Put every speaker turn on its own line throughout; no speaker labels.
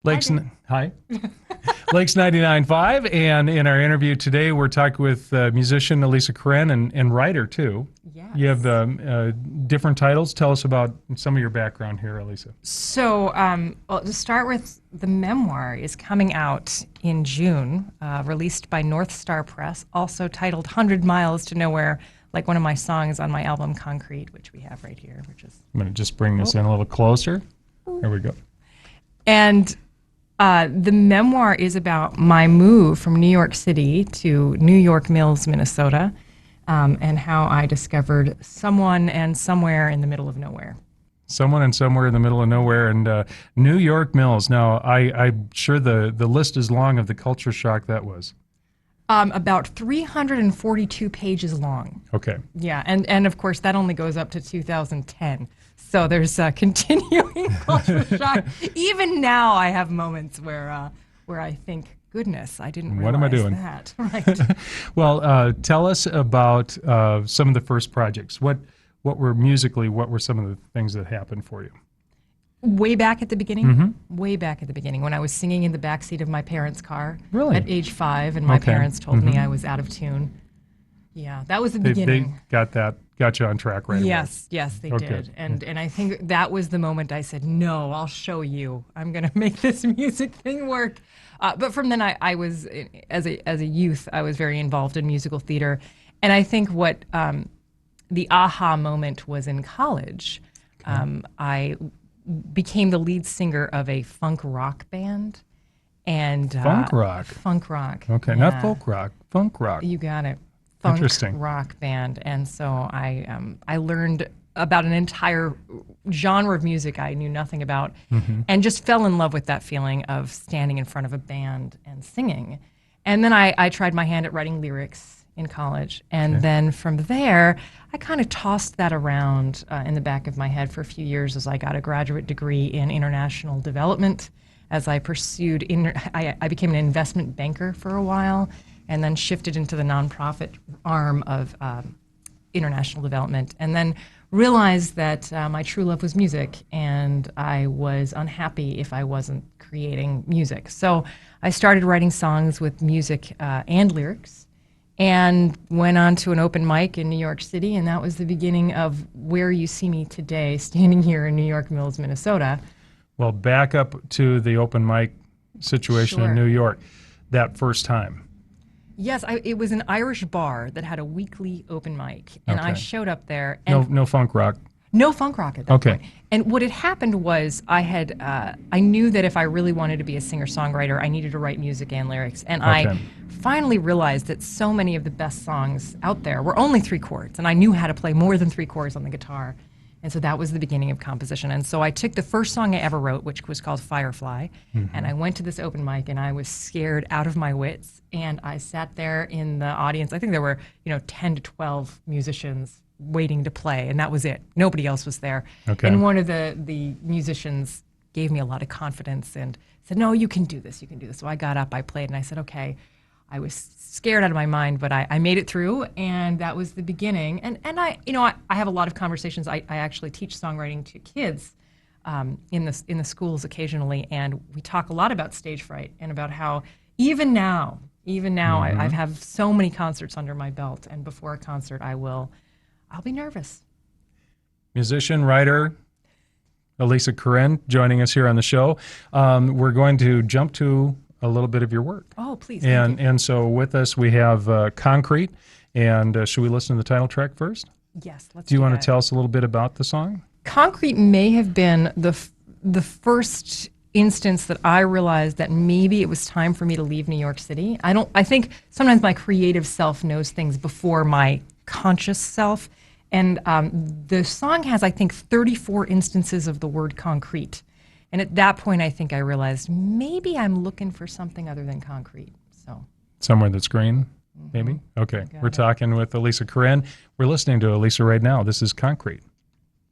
Lakes, hi. Lakes 99.5, and in our interview today, we're talking with musician Elisa Korenn and writer, too.
Yes.
You have different titles. Tell us about some of your background here, Elisa.
So, well, to start with, the memoir is coming out in June, released by North Star Press, also titled 100 Miles to Nowhere, like one of my songs on my album Concrete, which we have right here.
I'm going to just bring this in a little closer. There we go.
And the memoir is about my move from New York City to New York Mills, Minnesota, and how I discovered someone and somewhere in the middle of nowhere.
Someone and somewhere in the middle of nowhere, and New York Mills. Now, I'm sure the list is long of the culture shock that was.
About 342 pages long.
Okay.
Yeah, and of course, that only goes up to 2010. So there's continuing culture shock. Even now, I have moments where I think, goodness, I didn't realize
what am I doing?
That. Right.
Well, tell us about some of the first projects. What were some of the things that happened for you?
Way back at the beginning?
Mm-hmm.
Way back at the beginning, when I was singing in the backseat of my parents' car.
Really?
At age 5, and my parents told me I was out of tune. Yeah, that was the beginning.
They got you on track right away.
Yes, they did. And I think that was the moment I said, no, I'll show you. I'm going to make this music thing work. But from then I was, as a youth, I was very involved in musical theater. And I think what the aha moment was in college. Okay. I became the lead singer of a funk rock band. And
funk rock?
Funk rock.
Okay, yeah. Not folk rock, funk rock.
You got it. Funk rock band. And so I learned about an entire genre of music I knew nothing about, and just fell in love with that feeling of standing in front of a band and singing. And then I tried my hand at writing lyrics in college. And then from there, I kind of tossed that around in the back of my head for a few years as I got a graduate degree in international development. As I pursued, I became an investment banker for a while, and then shifted into the nonprofit arm of international development, and then realized that my true love was music, and I was unhappy if I wasn't creating music. So I started writing songs with music and lyrics, and went on to an open mic in New York City, and that was the beginning of where you see me today, standing here in New York Mills, Minnesota.
Well, back up to the open mic situation in New York, that first time.
Yes, it was an Irish bar that had a weekly open mic, and I showed up there. And
no funk rock.
No funk rock at that point. And what had happened was I knew that if I really wanted to be a singer-songwriter, I needed to write music and lyrics. And I finally realized that so many of the best songs out there were only 3 chords, and I knew how to play more than 3 chords on the guitar. And so that was the beginning of composition. And so I took the first song I ever wrote, which was called Firefly, and I went to this open mic, and I was scared out of my wits. And I sat there in the audience. I think there were 10 to 12 musicians waiting to play, and that was it. Nobody else was there.
Okay.
And one of the musicians gave me a lot of confidence and said, no, you can do this, you can do this. So I got up, I played, and I said, okay. I was scared out of my mind, but I made it through, and that was the beginning. And I have a lot of conversations. I actually teach songwriting to kids in the schools occasionally, and we talk a lot about stage fright and about how even now I have so many concerts under my belt, and before a concert I'll be nervous.
Musician, writer, Elisa Korenn joining us here on the show. We're going to jump to a little bit of your work.
Oh, please.
And so with us we have Concrete, and should we listen to the title track first?
Yes, let's do that.
Do you want to tell us a little bit about the song?
Concrete may have been the first instance that I realized that maybe it was time for me to leave New York City. I think sometimes my creative self knows things before my conscious self. And the song has, I think, 34 instances of the word concrete. And at that point, I think I realized maybe I'm looking for something other than concrete. So
somewhere that's green, maybe? Okay. We're talking with Elisa Korenn. We're listening to Elisa right now. This is Concrete.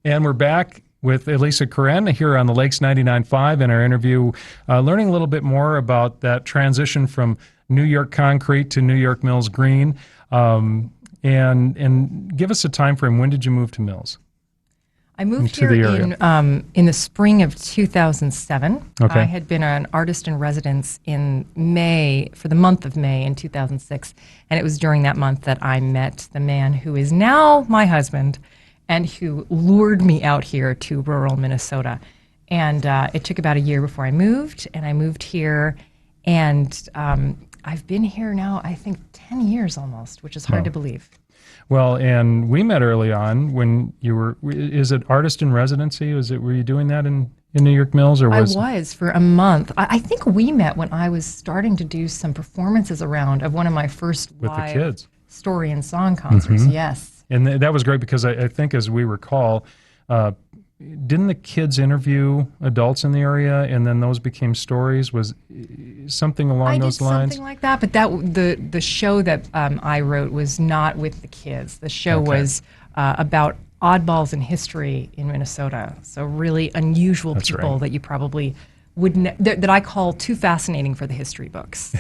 And we're back with Elisa Korenn here on the Lakes 99.5 in our interview, learning a little bit more about that transition from New York concrete to New York Mills green. And give us a time frame. When did you move to Mills?
I moved
into
here
the area?
in the spring of 2007.
Okay.
I had been an artist in residence in May, for the month of May in 2006. And it was during that month that I met the man who is now my husband and who lured me out here to rural Minnesota. And it took about a year before I moved, and I moved here. And I've been here now, I think, 10 years almost, which is hard to believe.
Well, and we met early on when you were, is it artist in residency? Were you doing that in New York Mills, or was?
I was for a month. I think we met when I was starting to do some performances around of one of my first
with
live
the kids
story and song concerts. Yes.
And that was great because I think, as we recall, didn't the kids interview adults in the area, and then those became stories? Was something along those lines?
Something like that, but the show that I wrote was not with the kids. The show was about oddballs in history in Minnesota. So really unusual people that you probably that I call too fascinating for the history books.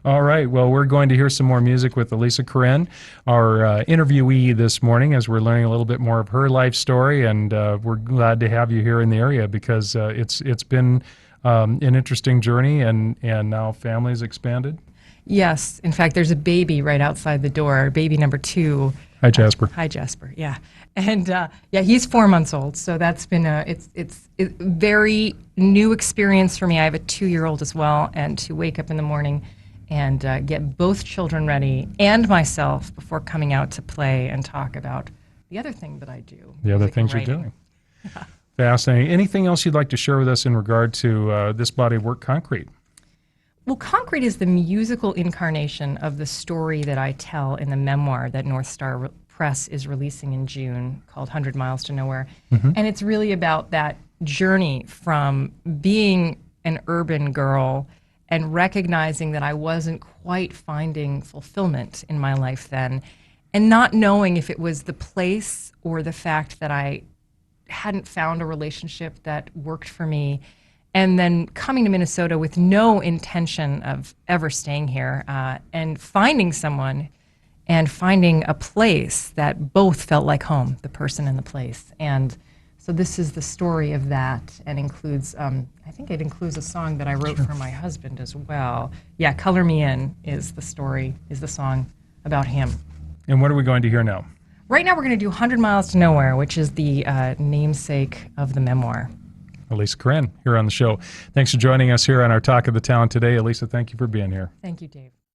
All right. Well, we're going to hear some more music with Elisa Korenn, our interviewee this morning, as we're learning a little bit more of her life story. And we're glad to have you here in the area because it's been an interesting journey, and now family's expanded. Yes.
In fact, there's a baby right outside the door, baby number 2.
Hi, Jasper.
Hi, Jasper. Yeah. And he's 4 months old. So that's been it's a very new experience for me. I have a 2-year-old as well. And to wake up in the morning and get both children ready and myself before coming out to play and talk about the other thing that I do.
The other things you're doing. Yeah. Fascinating. Anything else you'd like to share with us in regard to this body of work, Concrete?
Well, Concrete is the musical incarnation of the story that I tell in the memoir that North Star Press is releasing in June, called 100 Miles to Nowhere. And it's really about that journey from being an urban girl and recognizing that I wasn't quite finding fulfillment in my life then, and not knowing if it was the place or the fact that I hadn't found a relationship that worked for me. And then coming to Minnesota with no intention of ever staying here, and finding someone and finding a place that both felt like home, the person and the place. And so this is the story of that, and includes, I think it includes a song that I wrote for my husband as well. Yeah, Color Me In is the song about him.
And what are we going to hear now?
Right now we're going to do 100 Miles to Nowhere, which is the namesake of the memoir.
Elisa Korenn here on the show. Thanks for joining us here on our Talk of the Town today. Elisa, thank you for being here.
Thank you, Dave.